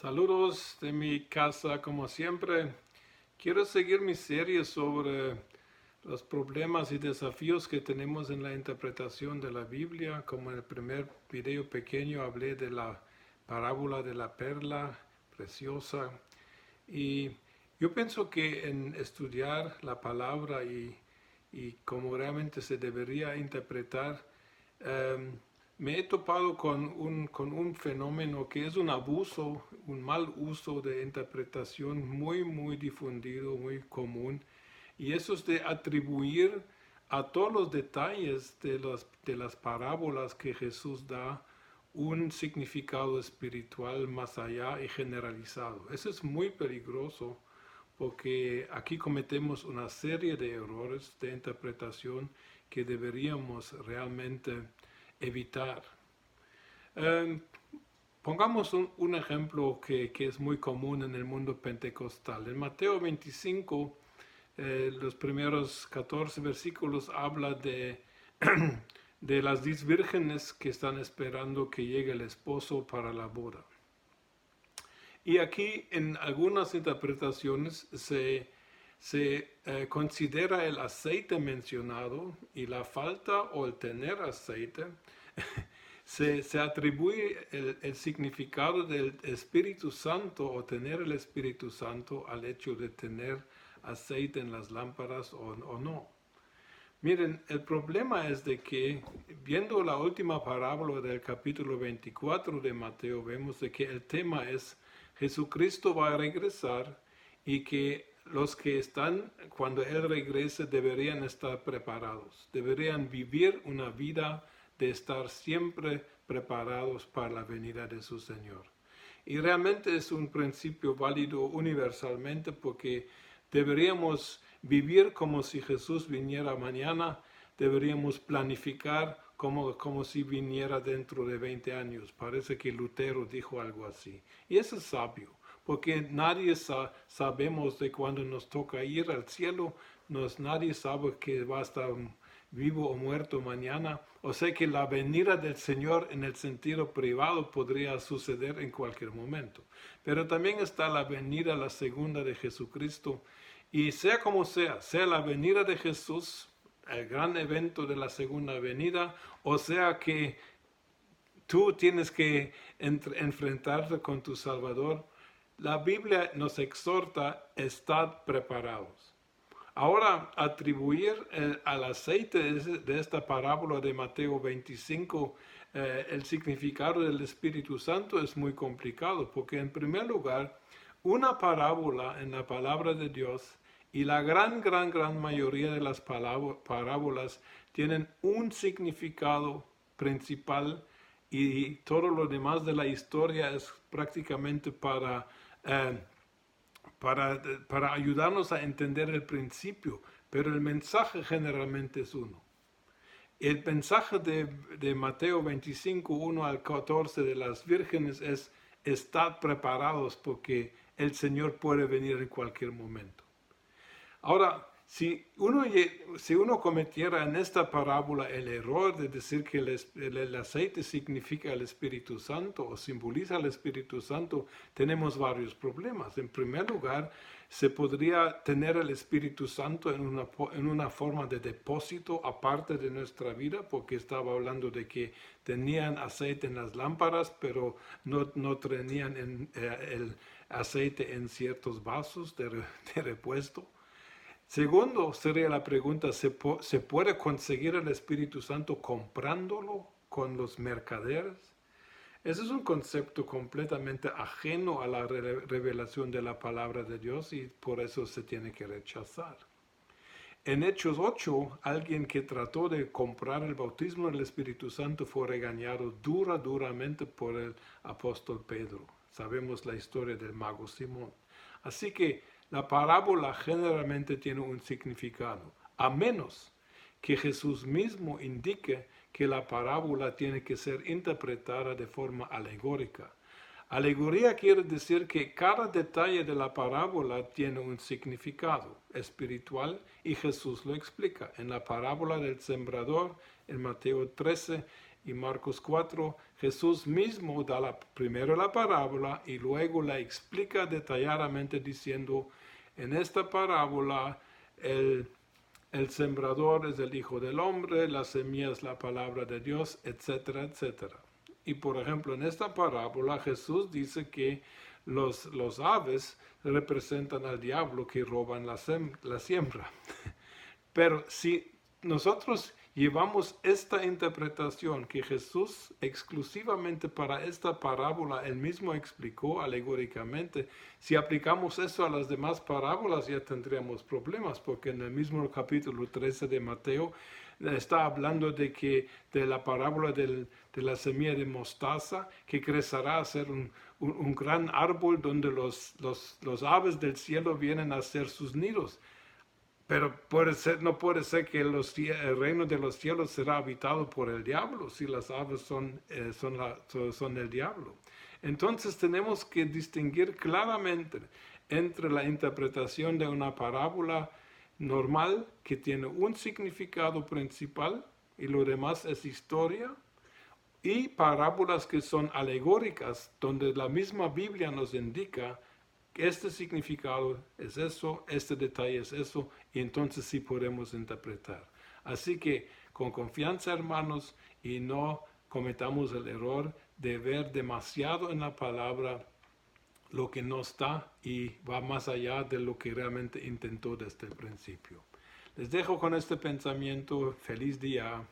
Saludos de mi casa, como siempre. Quiero seguir mi serie sobre los problemas y desafíos que tenemos en la interpretación de la Biblia. Como en el primer video pequeño hablé de la parábola de la perla preciosa. Y yo pienso que en estudiar la palabra y cómo realmente se debería interpretar, em, me he topado con un fenómeno que es un abuso, un mal uso de interpretación muy difundido, muy común, y eso es de atribuir a todos los detalles de las parábolas que Jesús da un significado espiritual más allá y generalizado. Eso es muy peligroso porque aquí cometemos una serie de errores de interpretación que deberíamos realmente evitar. Eh, Pongamos un ejemplo que es muy común en el mundo pentecostal. En Mateo 25, los primeros 14 versículos habla de las 10 vírgenes que están esperando que llegue el esposo para la boda. Y aquí en algunas interpretaciones se considera el aceite mencionado y la falta o el tener aceite. Se atribuye el significado del Espíritu Santo o tener el Espíritu Santo al hecho de tener aceite en las lámparas o no. Miren, el problema es de que, viendo la última parábola del capítulo 24 de Mateo, vemos de que el tema es Jesucristo va a regresar y que los que están, cuando Él regrese, deberían estar preparados, deberían vivir una vida de estar siempre preparados para la venida de su Señor. Y realmente es un principio válido universalmente porque deberíamos vivir como si Jesús viniera mañana, deberíamos planificar como si viniera dentro de 20 años. Parece que Lutero dijo algo así. Y eso es sabio, porque nadie sabemos de cuándo nos toca ir al cielo, nadie sabe que va a estar vivo o muerto mañana. O sea que la venida del Señor en el sentido privado podría suceder en cualquier momento. Pero también está la venida, la segunda de Jesucristo. Y sea como sea la venida de Jesús, el gran evento de la segunda venida, o sea que tú tienes que enfrentarte con tu Salvador, la Biblia nos exhorta a estar preparados. Ahora, atribuir al aceite de esta parábola de Mateo 25 el significado del Espíritu Santo es muy complicado, porque en primer lugar, una parábola en la palabra de Dios y la gran mayoría de las parábolas tienen un significado principal y todo lo demás de la historia es prácticamente eh, para ayudarnos a entender el principio, pero el mensaje generalmente es uno. El mensaje de Mateo 25, 1 al 14 de las vírgenes es: estad preparados porque el Señor puede venir en cualquier momento. Ahora, si uno cometiera en esta parábola el error de decir que el aceite significa el Espíritu Santo o simboliza el Espíritu Santo, tenemos varios problemas. En primer lugar, se podría tener el Espíritu Santo en una forma de depósito aparte de nuestra vida, porque estaba hablando de que tenían aceite en las lámparas, pero no tenían el aceite en ciertos vasos de repuesto. Segundo, sería la pregunta: ¿se puede conseguir el Espíritu Santo comprándolo con los mercaderes? Ese es un concepto completamente ajeno a la revelación de la palabra de Dios y por eso se tiene que rechazar. En Hechos 8, alguien que trató de comprar el bautismo del Espíritu Santo fue regañado duramente por el apóstol Pedro. Sabemos la historia del mago Simón. Así que la parábola generalmente tiene un significado, a menos que Jesús mismo indique que la parábola tiene que ser interpretada de forma alegórica. Alegoría quiere decir que cada detalle de la parábola tiene un significado espiritual y Jesús lo explica en la parábola del sembrador en Mateo 13 y Marcos 4, Jesús mismo da primero la parábola y luego la explica detalladamente diciendo, en esta parábola el sembrador es el Hijo del Hombre, la semilla es la palabra de Dios, etcétera, etcétera. Y por ejemplo, en esta parábola Jesús dice que los aves representan al diablo que roban la siembra. Pero si nosotros llevamos esta interpretación que Jesús exclusivamente para esta parábola él mismo explicó alegóricamente, si aplicamos eso a las demás parábolas ya tendríamos problemas, porque en el mismo capítulo 13 de Mateo está hablando de la parábola de la semilla de mostaza que crecerá a ser un gran árbol donde los aves del cielo vienen a hacer sus nidos. Pero no puede ser que el reino de los cielos será habitado por el diablo si las aves son el diablo. Entonces tenemos que distinguir claramente entre la interpretación de una parábola normal que tiene un significado principal y lo demás es historia, y parábolas que son alegóricas donde la misma Biblia nos indica este significado es eso, este detalle es eso, y entonces sí podemos interpretar. Así que con confianza, hermanos, y no cometamos el error de ver demasiado en la palabra lo que no está y va más allá de lo que realmente intentó desde el principio. Les dejo con este pensamiento. Feliz día.